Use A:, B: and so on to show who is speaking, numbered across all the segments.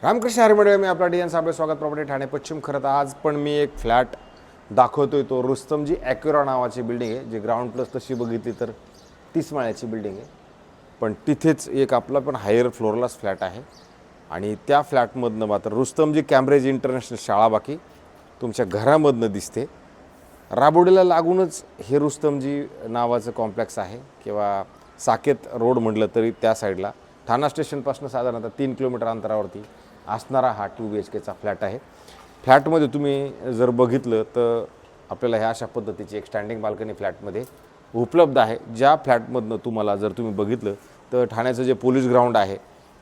A: रामकृष्ण हरी मंडळी, मी आपला डी.एन. साबळे, स्वागत प्रॉपर्टी ठाणे पश्चिम. खरं तर आज पण मी एक फ्लॅट दाखवतोय. तो रुस्तमजी ॲक्युरा नावाची बिल्डिंग आहे, जी ग्राउंड प्लस तशी बघितली तर 30 माळ्याची बिल्डिंग आहे. पण तिथेच एक आपला पण हायर फ्लोअरलाच फ्लॅट आहे. आणि त्या फ्लॅटमधनं मात्र रुस्तमजी कॅम्ब्रिज इंटरनॅशनल शाळा बाकी तुमच्या घरामधनं दिसते. राबोडीला लागूनच हे रुस्तमजी नावाचं कॉम्प्लेक्स आहे, किंवा साकेत रोड म्हटलं तरी त्या साईडला ठाणा स्टेशनपासून साधारणतः 3 किलोमीटर अंतरावरती असणारा हा 2 BHKचा फ्लॅट आहे. फ्लॅटमध्ये तुम्ही जर बघितलं तर आपल्याला ह्या अशा पद्धतीची एक स्टँडिंग बाल्कनी फ्लॅटमध्ये उपलब्ध आहे. ज्या फ्लॅटमधनं तुम्हाला जर तुम्ही बघितलं तर ठाण्याचं जे पोलीस ग्राउंड आहे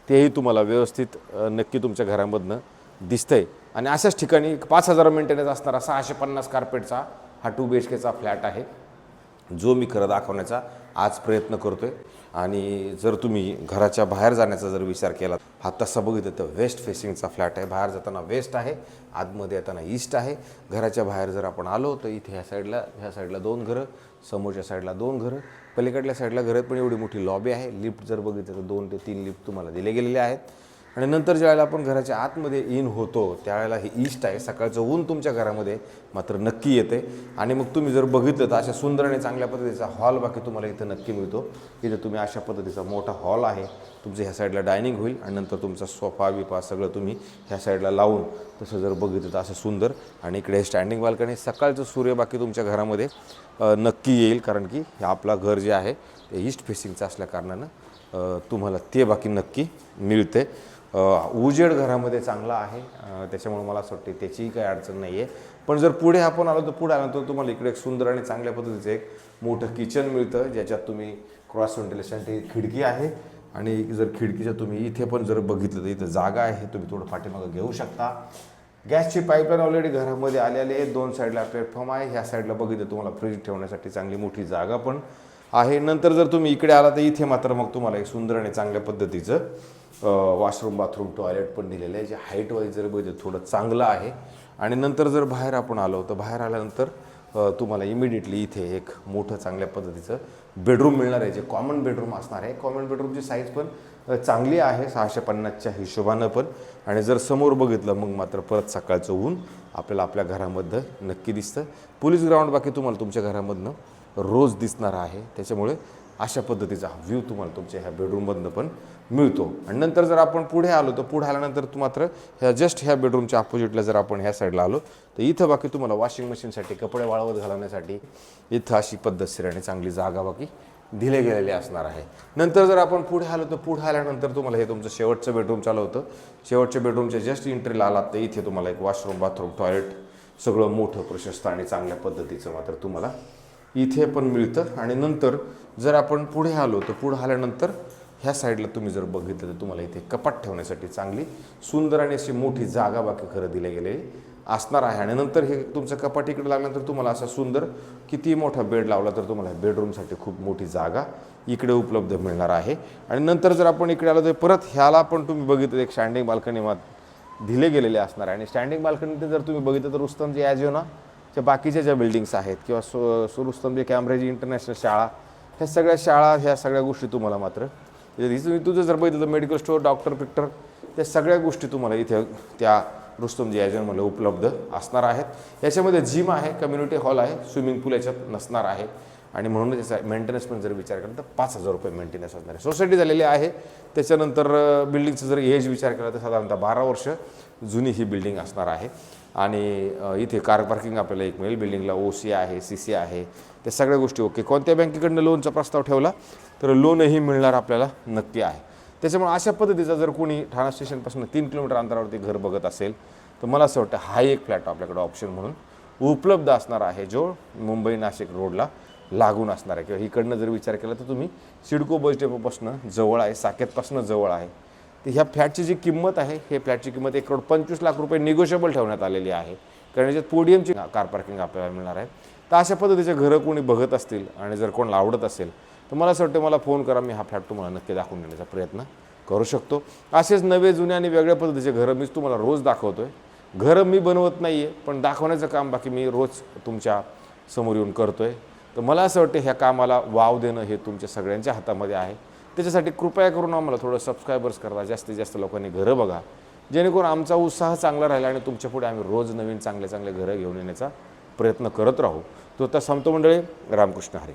A: तेही तुम्हाला व्यवस्थित नक्की तुमच्या घरामधनं दिसतंय. आणि अशाच ठिकाणी 5,000 मेंटेनन्स असणारा 650 कार्पेटचा हा 2 BHKचा फ्लॅट आहे, जो मी खरं दाखवण्याचा आज प्रयत्न करतो आहे. आणि जर तुम्ही घराच्या बाहेर जाण्याचा जर विचार केला, हा तसा बघितलं तर वेस्ट फेसिंगचा फ्लॅट आहे. बाहेर जाताना वेस्ट आहे, आतमध्ये येताना ईस्ट आहे. घराच्या बाहेर जर आपण आलो तर इथे ह्या साईडला 2 घरं, समोरच्या साईडला 2 घरं, पलीकडल्या साईडला घरं, पण एवढी मोठी लॉबी आहे. लिफ्ट जर बघितलं तर 2 ते 3 लिफ्ट तुम्हाला दिले गेलेले आहेत. आणि नंतर ज्यावेळेला आपण घराच्या आतमध्ये इन होतो त्यावेळेला हे ईस्ट आहे. सकाळचं ऊन तुमच्या घरामध्ये मात्र नक्की येते. आणि मग तुम्ही जर बघितलं तर अशा सुंदर आणि चांगल्या पद्धतीचा हॉल बाकी तुम्हाला इथं नक्की मिळतो. इथं तुम्ही अशा पद्धतीचा मोठा हॉल आहे, तुमचं ह्या साईडला डायनिंग होईल आणि नंतर तुमचा सोफा बिफा सगळं तुम्ही ह्या साईडला लावून तसं जर बघितलं तर असं सुंदर. आणि इकडे स्टँडिंग बाल्कनी, सकाळचं सूर्य बाकी तुमच्या घरामध्ये नक्की येईल, कारण की हे आपलं घर जे आहे ते ईस्ट फेसिंगचं असल्या कारणानं तुम्हाला ते बाकी नक्की मिळते. उजेड घरामध्ये चांगला आहे, त्याच्यामुळे मला असं वाटते त्याचीही काही अडचण नाही आहे. पण जर पुढे आपण आलो तर पुढे आल्यानंतर तुम्हाला इकडे एक सुंदर आणि चांगल्या पद्धतीचं एक मोठं किचन मिळतं, ज्याच्यात तुम्ही क्रॉस व्हेंटिलेशनची खिडकी आहे. आणि जर खिडकीच्या तुम्ही इथे पण जर बघितलं तर इथं जागा आहे, तुम्ही थोडं पाठीमागं घेऊ शकता. गॅसची पाईपलाईन ऑलरेडी घरामध्ये आलेली आहे. 2 साईडला प्लॅटफॉर्म आहे. ह्या साईडला बघितलं तुम्हाला फ्रीज ठेवण्यासाठी चांगली मोठी जागा पण आहे. नंतर जर तुम्ही इकडे आला तर इथे मात्र मग तुम्हाला एक सुंदर आणि चांगल्या पद्धतीचं वॉशरूम, बाथरूम, टॉयलेट पण दिलेलं आहे, जे हाईट वाईज जर बघितलं थोडं चांगलं आहे. आणि नंतर जर बाहेर आपण आलो तर बाहेर आल्यानंतर तुम्हाला इमिडिएटली इथे एक मोठं चांगल्या पद्धतीचं बेडरूम मिळणार आहे, जे कॉमन बेडरूम असणार आहे. कॉमन बेडरूमची साईज पण चांगली आहे 650च्या हिशोबानं पण. आणि जर समोर बघितलं मग मात्र परत सकाळचं ऊन आपल्याला आपल्या घरामधलं नक्की दिसतं. पोलीस ग्राउंड बाकी तुम्हाला तुमच्या घरामधनं रोज दिसणार आहे. त्याच्यामुळे अशा पद्धतीचा व्ह्यू तुम्हाला तुमच्या ह्या बेडरूममधनं पण मिळतो. आणि नंतर जर आपण पुढे आलो तर पुढे आल्यानंतर मात्र ह्या बेडरूमच्या अपोजिटला जर आपण ह्या साईडला आलो तर इथं बाकी तुम्हाला वॉशिंग मशीनसाठी, कपडे वाळवत घालवण्यासाठी इथं अशी पद्धतशीर आणि चांगली जागा बाकी दिले गेलेली असणार आहे. नंतर जर आपण पुढे आलो तर पुढे आल्यानंतर तुम्हाला हे तुमचं शेवटचं बेडरूम चालू होतं. शेवटच्या बेडरूमच्या जस्ट एंट्रीला आलात तर इथे तुम्हाला एक वॉशरूम, बाथरूम, टॉयलेट सगळं मोठं, प्रशस्त आणि चांगल्या पद्धतीचं मात्र तुम्हाला इथे पण मिळतं. आणि नंतर जर आपण पुढे आलो तर पुढे आल्यानंतर ह्या साईडला तुम्ही जर बघितलं तर तुम्हाला इथे कपाट ठेवण्यासाठी चांगली सुंदर आणि अशी मोठी जागा बाकी खरं दिले गेलेली असणार आहे. आणि नंतर हे तुमचं कपाट इकडे लागल्यानंतर तुम्हाला असा सुंदर किती मोठा बेड लावला तर तुम्हाला बेडरूमसाठी खूप मोठी जागा इकडे उपलब्ध मिळणार आहे. आणि नंतर जर आपण इकडे आलो तर परत ह्याला पण तुम्ही बघितलं एक स्टँडिंग बाल्कनी दिले गेलेले असणार आहे. आणि स्टँडिंग बाल्कनी जर तुम्ही बघितलं तर रुस्तमजी ॲजिओनाच्या बाकीच्या ज्या बिल्डिंग्स आहेत, किंवा रुस्तमजी कॅम्ब्रिज इंटरनॅशनल शाळा, ह्या सगळ्या गोष्टी तुम्हाला मात्र तुझं जर बघितलं तर मेडिकल स्टोअर, डॉक्टर पिक्टर, त्या सगळ्या गोष्टी तुम्हाला इथे त्या रुस्तमजी ॲजिओनमध्ये उपलब्ध असणार आहेत. याच्यामध्ये जिम आहे, कम्युनिटी हॉल आहे, स्विमिंग पूल याच्यात नसणार आहे. आणि म्हणून त्याचा मेंटेनन्स पण जर विचार केला तर 5,000 रुपये मेंटेनन्स असणार आहे. सोसायटी झालेली आहे. त्याच्यानंतर बिल्डिंगचं जर एज विचार केला तर साधारणतः 12 वर्ष जुनी ही बिल्डिंग असणार आहे. आणि इथे कार पार्किंग आपल्याला एक मिळेल. बिल्डिंगला OC आहे, CC आहे, त्या सगळ्या गोष्टी ओके. कोणत्या बँकेकडनं लोनचा प्रस्ताव ठेवला तर लोनही मिळणार आपल्याला नक्की आहे. त्याच्यामुळे अशा पद्धतीचा जर कोणी ठाणा स्टेशनपासून 3 किलोमीटर अंतरावरती घर बघत असेल तर मला असं वाटतं हा एक फ्लॅट आपल्याकडे ऑप्शन म्हणून उपलब्ध असणार आहे, जो मुंबई नाशिक रोडला लागून असणार आहे. किंवा इकडनं जर विचार केला तर तुम्ही सिडको बस डेपोपासून जवळ आहे, साकेतपासून जवळ आहे. तर ह्या फ्लॅटची जी किंमत आहे, हे फ्लॅटची किंमत 1,25,00,000 रुपये निगोशिएबल ठेवण्यात आलेली आहे, कारण याच्यात पोडियमची कार पार्किंग आपल्याला मिळणार आहे. तर अशा पद्धतीचे घरं कोणी बघत असतील आणि जर कोणाला आवडत असेल तर मला असं वाटतं मला फोन करा, मी हा फ्लॅट तुम्हाला नक्की दाखवून देण्याचा प्रयत्न करू शकतो. असेच नवे, जुने आणि वेगळ्या पद्धतीचे घरं मीच तुम्हाला रोज दाखवतो आहे. घरं मी बनवत नाही आहे, पण दाखवण्याचं काम बाकी मी रोज तुमच्या समोर येऊन करतो आहे. तर मला असं वाटतं ह्या कामाला वाव देणं हे तुमच्या सगळ्यांच्या हातामध्ये आहे. त्याच्यासाठी कृपया करून आम्हाला थोडं सबस्क्रायबर्स करा, जास्तीत जास्त लोकांनी घरं बघा, जेणेकरून आमचा उत्साह चांगला राहिला आणि तुमच्या पुढे आम्ही रोज नवीन चांगले चांगले घरं घेऊन येण्याचा प्रयत्न करत राहू. तो तर संत मंडळी, रामकृष्ण हरी.